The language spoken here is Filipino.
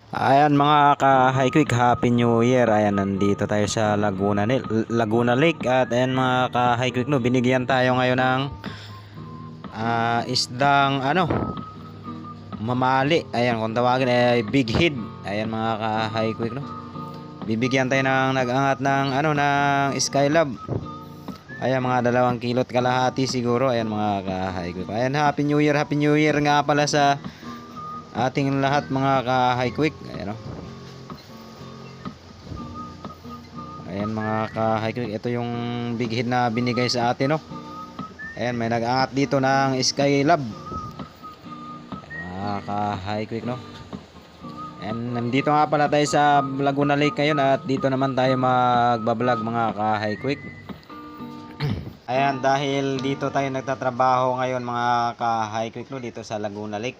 Ayan mga ka-High Quick, Happy New Year. Ayan, nandito tayo sa Laguna Lake. At ayan mga ka-High Quick, no, binigyan tayo ngayon ng isdang mamali. Ayan, kung tawagin ay big head. Ayan mga ka-High Quick, no. Bibigyan tayo ng nag-angat ng ng Skylab. Ayan, mga 2 kilot kalahati siguro. Ayan mga ka-High Quick. Ayan, Happy New Year, Happy New Year nga pala sa ating lahat mga ka-High Quick. Ayan, no. Ayan mga ka-High Quick, ito yung big head na binigay sa atin, no. Ayan, may nag-angat dito ng Skylab. Mga ka-High Quick, no. Ayan, nandito nga pala tayo sa Laguna Lake ngayon at dito naman tayo magbablog mga ka-High Quick. Ayan, dahil dito tayo nagtatrabaho ngayon mga ka-High Quick, no, dito sa Laguna Lake.